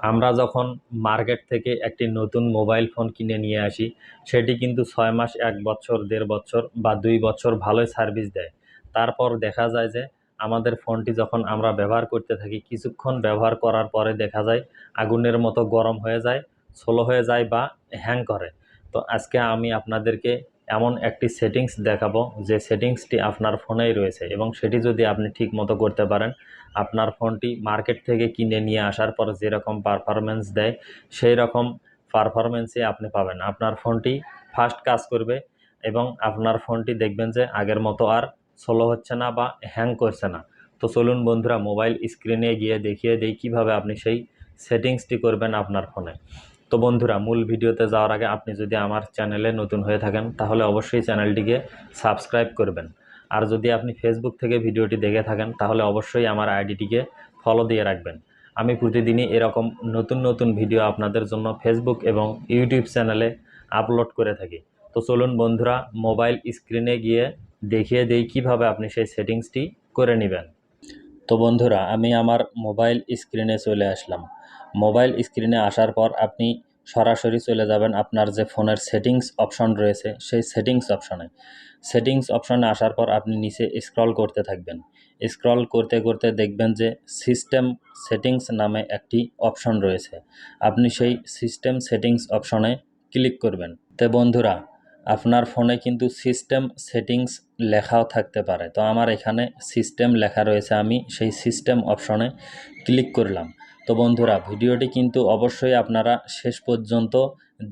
আমরা যখন মার্কেট থেকে একটি নতুন মোবাইল ফোন কিনে নিয়ে আসি, সেটি কিন্তু 6 মাস, 1 বছর, 1.5 বছর বা 2 বছর ভালোই সার্ভিস দেয়। তারপর দেখা যায় যে আমাদের ফোনটি যখন আমরা ব্যবহার করতে থাকি, কিছুক্ষণ ব্যবহার করার পরে দেখা যায় আগুনের মতো গরম হয়ে যায়, স্লো হয়ে যায় বা হ্যাং করে। তো আজকে আমি আপনাদেরকে এমন একটি সেটিংস দেখাবো যে সেটিংসটি আপনার ফোনেই রয়েছে, এবং সেটি যদি আপনি ঠিক মতো করতে পারেন, আপনার ফোনটি মার্কেট থেকে কিনে নিয়ে আসার পর যেরকম পারফরমেন্স দেয় সেই রকম পারফরমেন্সই আপনি পাবেন। আপনার ফোনটি ফাস্ট কাজ করবে এবং আপনার ফোনটি দেখবেন যে আগের মতো আর স্লো হচ্ছে না বা হ্যাং করছে না। তো চলুন বন্ধুরা, মোবাইল স্ক্রিনে গিয়ে দেখিয়ে দিই কীভাবে আপনি সেই সেটিংসটি করবেন আপনার ফোনে। তো বন্ধুরা, মূল ভিডিওতে যাওয়ার আগে আপনি যদি আমার চ্যানেলে নতুন হয়ে থাকেন তাহলে অবশ্যই চ্যানেলটিকে সাবস্ক্রাইব করবেন। আর যদি আপনি ফেসবুক থেকে ভিডিওটি দেখে থাকেন তাহলে অবশ্যই আমার আইডিটিকে ফলো দিয়ে রাখবেন। আমি প্রতিদিনই এরকম নতুন নতুন ভিডিও আপনাদের জন্য ফেসবুক এবং ইউটিউব চ্যানেলে আপলোড করে থাকি। তো চলুন বন্ধুরা, মোবাইল স্ক্রিনে গিয়ে দেখিয়ে দিই কীভাবে আপনি সেই সেটিংসটি করে নেবেন। তো বন্ধুরা, আমি আমার মোবাইল স্ক্রিনে চলে আসলাম। মোবাইল স্ক্রিনে আসার পর আপনি সরাসরি চলে যাবেন আপনার যে ফোনের সেটিংস অপশন রয়েছে সেই সেটিংস অপশনে। সেটিংস অপশনে আসার পর আপনি নিচে স্ক্রল করতে থাকবেন। স্ক্রল করতে করতে দেখবেন যে সিস্টেম সেটিংস নামে একটি অপশন রয়েছে। আপনি সেই সিস্টেম সেটিংস অপশনে ক্লিক করবেন। তো বন্ধুরা, আপনার ফোনে কিন্তু সিস্টেম সেটিংস লেখাও থাকতে পারে। তো আমার এখানে সিস্টেম লেখা রয়েছে, আমি সেই সিস্টেম অপশনে ক্লিক করলাম। তো বন্ধুরা, ভিডিওটি কিন্তু অবশ্যই আপনারা শেষ পর্যন্ত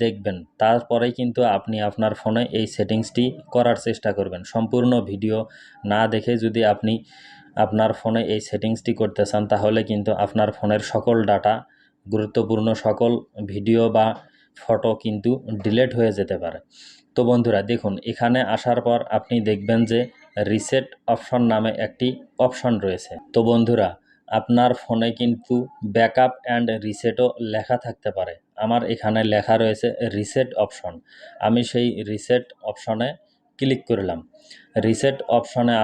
দেখবেন, তারপরেই কিন্তু আপনি আপনার ফোনে এই সেটিংসটি করার চেষ্টা করবেন। সম্পূর্ণ ভিডিও না দেখে যদি আপনি আপনার ফোনে এই সেটিংসটি করতে চান তাহলে কিন্তু আপনার ফোনের সকল ডাটা, গুরুত্বপূর্ণ সকল ভিডিও বা ফটো কিন্তু ডিলিট হয়ে যেতে পারে। তো বন্ধুরা দেখুন, এখানে আসার পর আপনি দেখবেন যে রিসেট অপশন নামে একটি অপশন রয়েছে। তো বন্ধুরা, আপনার ফোনে কিন্তু ব্যাকআপ অ্যান্ড রিসেটও লেখা থাকতে পারে। আমার এখানে লেখা রয়েছে রিসেট অপশন। আমি সেই রিসেট অপশনে ক্লিক করলাম। রিসেট অপশনে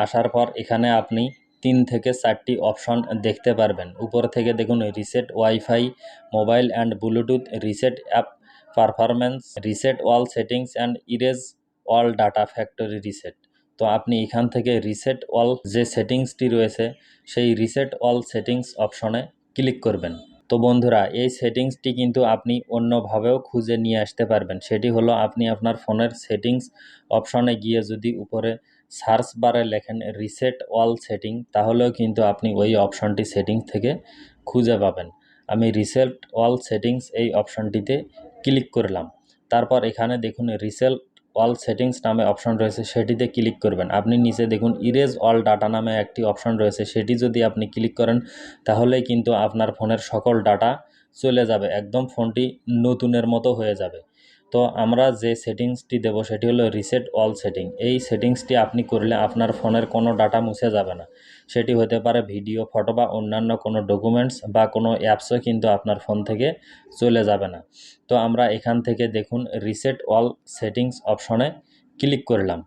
আসার পর এখানে আপনি 3 থেকে 4টি অপশন দেখতে পারবেন। উপর থেকে দেখুন reset wifi, mobile and Bluetooth, reset app performance, reset all settings and erase all data factory reset. তো আপনি এখান থেকে রিসেট অল যে সেটিংসটি রয়েছে সেই রিসেট অল সেটিংস অপশনে ক্লিক করবেন। তো বন্ধুরা, এই সেটিংসটি কিন্তু আপনি অন্যভাবেও খুঁজে নিয়ে আসতে পারবেন। সেটি হলো, আপনি আপনার ফোনের সেটিংস অপশনে গিয়ে যদি উপরে সার্চ বারে লেখেন রিসেট অল সেটিং, তাহলেও কিন্তু আপনি ওই অপশনটি সেটিংস থেকে খুঁজে পাবেন। আমি রিসেট অল সেটিংস এই অপশনটিতে ক্লিক করলাম। তারপর এখানে দেখুন রিসেট অল সেটিংস নামে অপশন রয়েছে, সেটিতে ক্লিক করবেন। আপনি নিচে দেখুন ইরেজ অল ডাটা নামে একটি অপশন রয়েছে, সেটি যদি আপনি ক্লিক করেন তাহলেই কিন্তু আপনার ফোনের সকল ডাটা চলে যাবে, একদম ফোনটি নতুনের মতো হয়ে যাবে। তো আমরা যে সেটিংসটি দেব সেটি হলো রিসেট অল সেটিং। এই সেটিংসটি আপনি করলে আপনার ফোনের কোনো ডাটা মুছে যাবে না। সেটি হতে পারে ভিডিও, ফটো বা অন্যান্য কোনো ডকুমেন্টস বা কোনো অ্যাপসও কিন্তু আপনার ফোন থেকে চলে যাবে না। তো আমরা এখান থেকে দেখুন রিসেট অল সেটিংস অপশনে ক্লিক করলাম।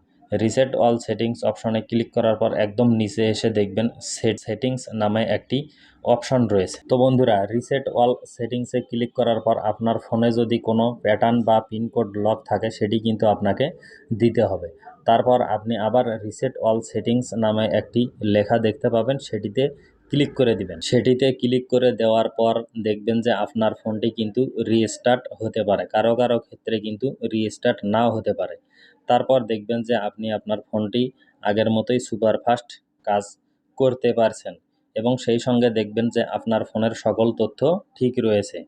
রিসেট অল সেটিংস অপশনে ক্লিক করার পর একদম নিচে এসে দেখবেন সেটিংস নামে একটি অপশন রয়েছে। তো বন্ধুরা, রিসেট অল সেটিংসে ক্লিক করার পর আপনার ফোনে যদি কোনো প্যাটার্ন বা পিনকোড লক থাকে সেটি কিন্তু আপনাকে দিতে হবে। তারপর আপনি আবার রিসেট অল সেটিংস নামে একটি লেখা দেখতে পাবেন, সেটিতে ক্লিক করে দিবেন। সেটিতে ক্লিক করে দেওয়ার পর দেখবেন যে আপনার ফোনটি কিন্তু রিস্টার্ট হতে পারে, কারো কারো ক্ষেত্রে কিন্তু রিস্টার্ট নাও হতে পারে। তারপর দেখবেন যে আপনি আপনার ফোনটি আগের মতোই সুপারফাস্ট কাজ করতে পারছেন, এবং সেই সঙ্গে দেখবেন যে আপনার ফোনের সকল তথ্য ঠিক রয়েছে,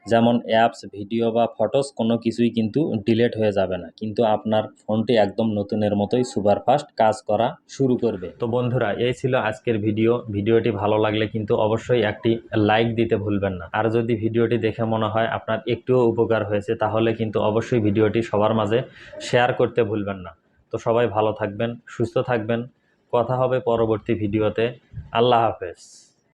যেমন অ্যাপস, ভিডিও বা ফটোস কোনো কিছুই কিন্তু ডিলিট হয়ে যাবে না, কিন্তু আপনার ফোনটি একদম নতুনের মতোই সুপারফাস্ট কাজ করা শুরু করবে। তো বন্ধুরা, এই ছিল আজকের ভিডিওটি ভালো লাগলে কিন্তু অবশ্যই একটি লাইক দিতে ভুলবেন না। আর যদি ভিডিওটি দেখে মনে হয় আপনার একটুও উপকার হয়েছে তাহলে কিন্তু অবশ্যই ভিডিওটি সবার মাঝে শেয়ার করতে ভুলবেন না। তো সবাই ভালো থাকবেন, সুস্থ থাকবেন। কথা হবে পরবর্তী ভিডিওতে। আল্লাহ হাফেজ।